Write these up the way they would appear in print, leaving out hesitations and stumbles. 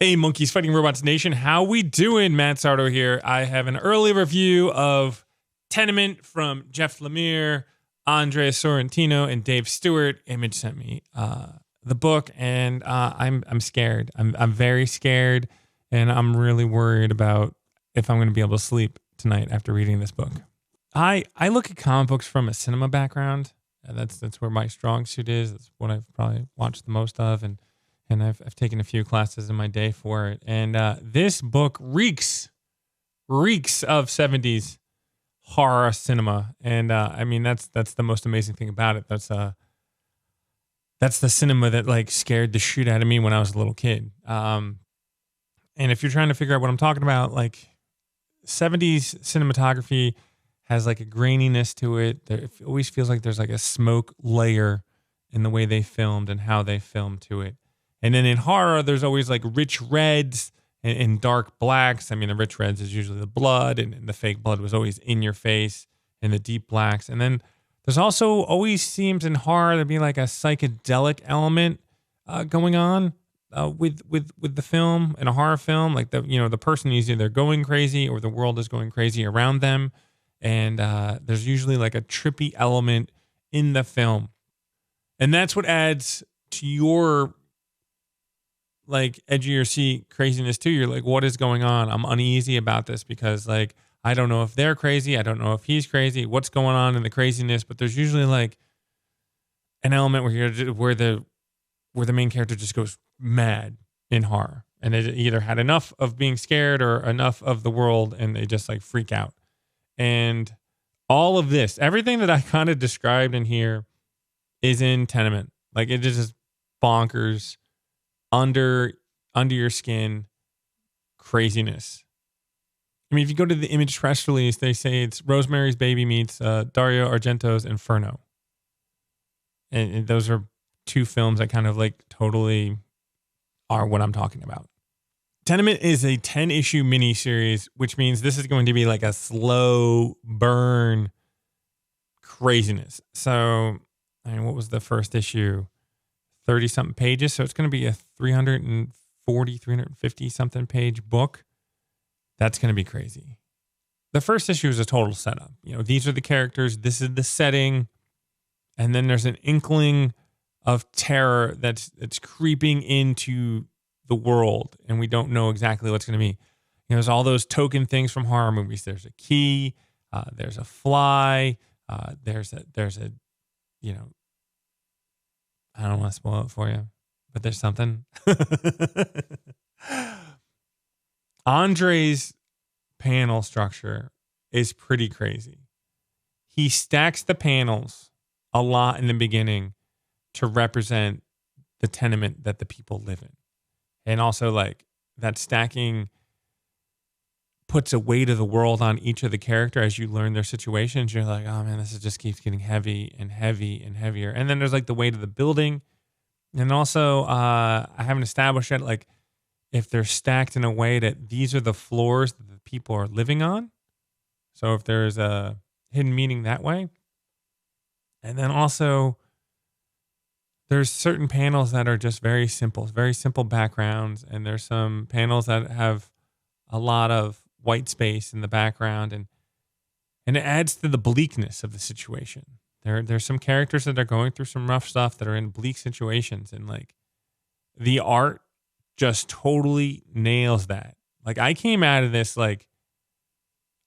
Hey, Monkeys Fighting Robots Nation, how we doing? Matt Sardo here. I have an early review of Tenement from Jeff Lemire, Andrea Sorrentino, and Dave Stewart. Image sent me the book, and I'm scared. I'm very scared, and I'm really worried about if I'm going to be able to sleep tonight after reading this book. I look at comic books from a cinema background. That's where my strong suit is. That's what I've probably watched the most of, and I've taken a few classes in my day for it. And this book reeks of 70s horror cinema. And I mean, that's the most amazing thing about it. That's the cinema that like scared the shit out of me when I was a little kid. And if you're trying to figure out what I'm talking about, like 70s cinematography has like a graininess to it. It always feels like there's like a smoke layer in the way they filmed and how they filmed to it. And then in horror, there's always like rich reds and dark blacks. I mean, the rich reds is usually the blood, and the fake blood was always in your face, and the deep blacks. And then there's also always seems in horror to be like a psychedelic element going on with the film. In a horror film, like the person is either going crazy or the world is going crazy around them. And there's usually like a trippy element in the film. And that's what adds to your like edge of your seat craziness too. You're like, what is going on? I'm uneasy about this because like, I don't know if they're crazy. I don't know if he's crazy. What's going on in the craziness? But there's usually like an element where the main character just goes mad in horror, and they either had enough of being scared or enough of the world, and they just like freak out. And all of this, everything that I kind of described in here is in Tenement. Like it is just bonkers, under your skin craziness. I mean, if you go to the Image press release, they say it's Rosemary's Baby meets Dario Argento's Inferno. And those are two films that kind of like totally are what I'm talking about. Tenement is a 10-issue miniseries, which means this is going to be like a slow burn craziness. So, I mean, what was the first issue? 30-something pages. So it's going to be a 350-something page book. That's going to be crazy. The first issue is a total setup. You know, these are the characters. This is the setting. And then there's an inkling of terror that's creeping into the world. And we don't know exactly what's going to be. You know, there's all those token things from horror movies. There's a key. There's a fly. There's a, you know, I don't want to spoil it for you, but there's something. Andre's panel structure is pretty crazy. He stacks the panels a lot in the beginning to represent the tenement that the people live in. And also like that stacking puts a weight of the world on each of the character as you learn their situations. You're like, oh man, this just keeps getting heavy and heavy and heavier. And then there's like the weight of the building. And also, I haven't established yet, like if they're stacked in a way that these are the floors that the people are living on. So if there's a hidden meaning that way. And then also there's certain panels that are just very simple backgrounds. And there's some panels that have a lot of white space in the background, and it adds to the bleakness of the situation. There's some characters that are going through some rough stuff that are in bleak situations, and like the art just totally nails that. Like I came out of this like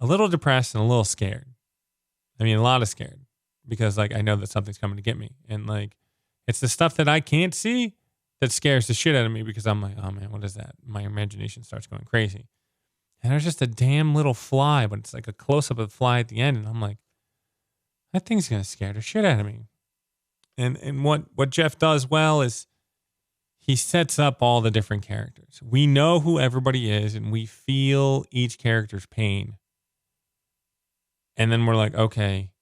a little depressed and a little scared. I mean, a lot of scared because like I know that something's coming to get me, and like it's the stuff that I can't see that scares the shit out of me because I'm like, oh man, what is that? My imagination starts going crazy. And there's just a damn little fly, but it's like a close-up of the fly at the end. And I'm like, that thing's going to scare the shit out of me. And what Jeff does well is he sets up all the different characters. We know who everybody is, and we feel each character's pain. And then we're like, okay,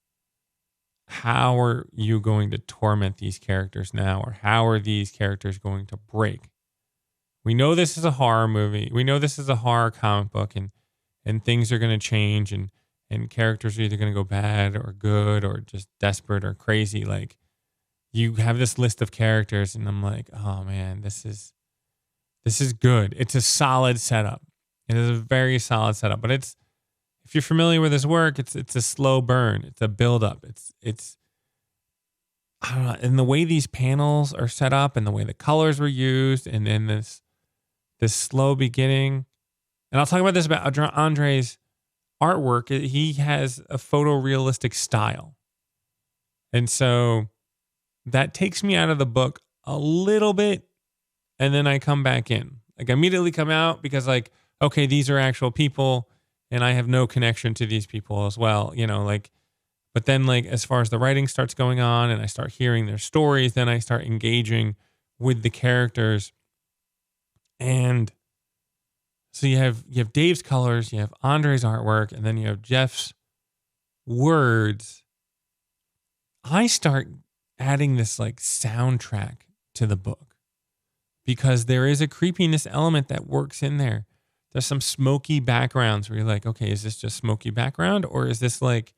how are you going to torment these characters now? Or how are these characters going to break? We know this is a horror movie. We know this is a horror comic book, and things are going to change, and characters are either going to go bad or good or just desperate or crazy. Like you have this list of characters, and I'm like, oh man, this is This is good. It's a solid setup. It is a very solid setup. But if you're familiar with his work, it's a slow burn. It's a buildup. It's I don't know. And the way these panels are set up and the way the colors were used, and then this slow beginning. And I'll talk about this about Andre's artwork. He has a photorealistic style. And so that takes me out of the book a little bit. And then I come back in. Like I immediately come out because like, okay, these are actual people and I have no connection to these people as well. But then like as far as the writing starts going on and I start hearing their stories, then I start engaging with the characters. And so you have Dave's colors, you have Andre's artwork, and then you have Jeff's words. I start adding this like soundtrack to the book because there is a creepiness element that works in there. There's some smoky backgrounds where you're like, okay, is this just smoky background or is this like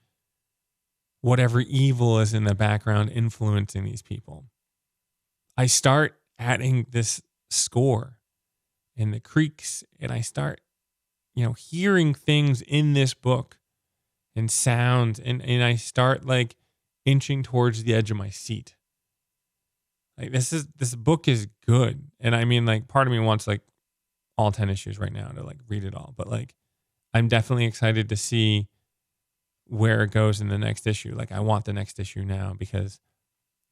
whatever evil is in the background influencing these people? I start adding this score and the creaks and I start, hearing things in this book and sounds and I start like inching towards the edge of my seat. Like this book is good. And I mean like part of me wants like all 10 issues right now to like read it all, but like I'm definitely excited to see where it goes in the next issue. Like I want the next issue now because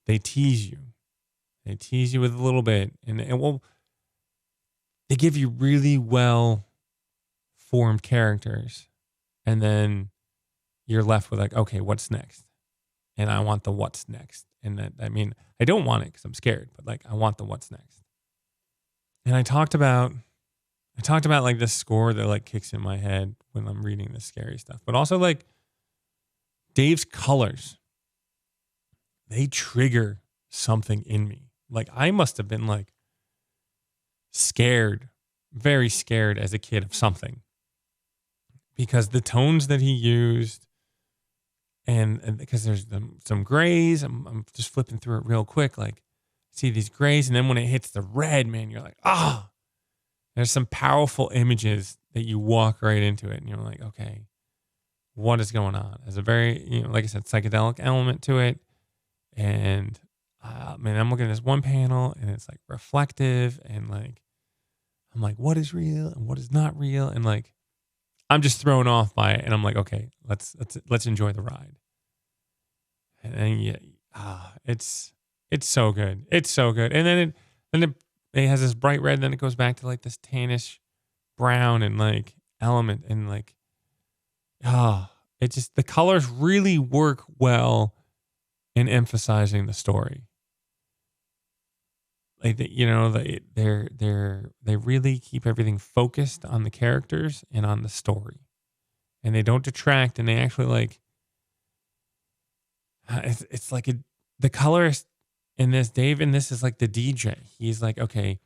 they tease you. They tease you with a little bit and they give you really well formed characters and then you're left with like, okay, what's next? And I want the what's next. And I don't want it because I'm scared, but like I want the what's next. And I talked about like this score that like kicks in my head when I'm reading this scary stuff, but also like Dave's colors, they trigger something in me. Like I must have been like scared, very scared as a kid of something because the tones that he used and because there's some grays, I'm just flipping through it real quick. Like see these grays. And then when it hits the red, man, you're like, there's some powerful images that you walk right into it. And you're like, okay, what is going on? There's a very, like I said, psychedelic element to it. And I'm looking at this one panel and it's like reflective and like, I'm like, what is real and what is not real? And like, I'm just thrown off by it. And I'm like, okay, let's enjoy the ride. And then, it's so good. It's so good. And then it has this bright red. Then it goes back to like this tannish brown and like element and like, the colors really work well in emphasizing the story. Like they really keep everything focused on the characters and on the story, and they don't detract. And they actually like it's like the colorist in this, Dave in this is like the DJ. He's like, okay,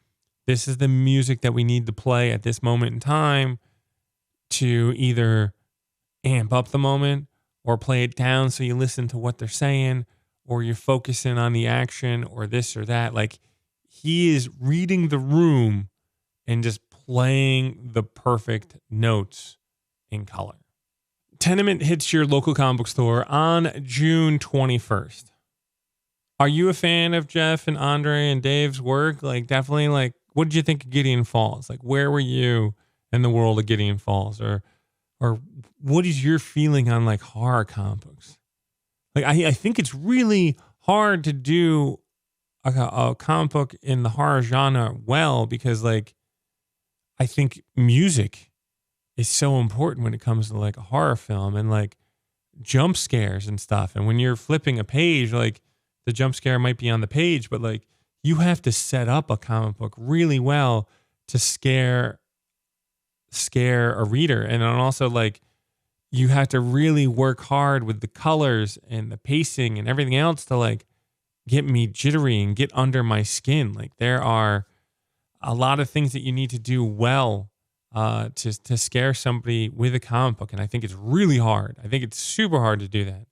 this is the music that we need to play at this moment in time to either amp up the moment or play it down so you listen to what they're saying or you're focusing on the action or this or that. Like he is reading the room and just playing the perfect notes in color. Tenement hits your local comic book store on June 21st. Are you a fan of Jeff and Andre and Dave's work? Like definitely like, what did you think of Gideon Falls? Like where were you in the world of Gideon Falls? Or what is your feeling on like horror comic books? Like I think it's really hard to do a comic book in the horror genre well because like I think music is so important when it comes to like a horror film and like jump scares and stuff. And when you're flipping a page, like the jump scare might be on the page, but like you have to set up a comic book really well to scare a reader. And then also like you have to really work hard with the colors and the pacing and everything else to like get me jittery and get under my skin. Like there are a lot of things that you need to do well to scare somebody with a comic book. And I think it's really hard. I think it's super hard to do that.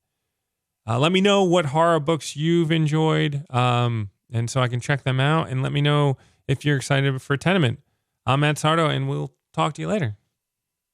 Let me know what horror books you've enjoyed. And so I can check them out and let me know if you're excited for Tenement. I'm Matt Sardo, and we'll talk to you later.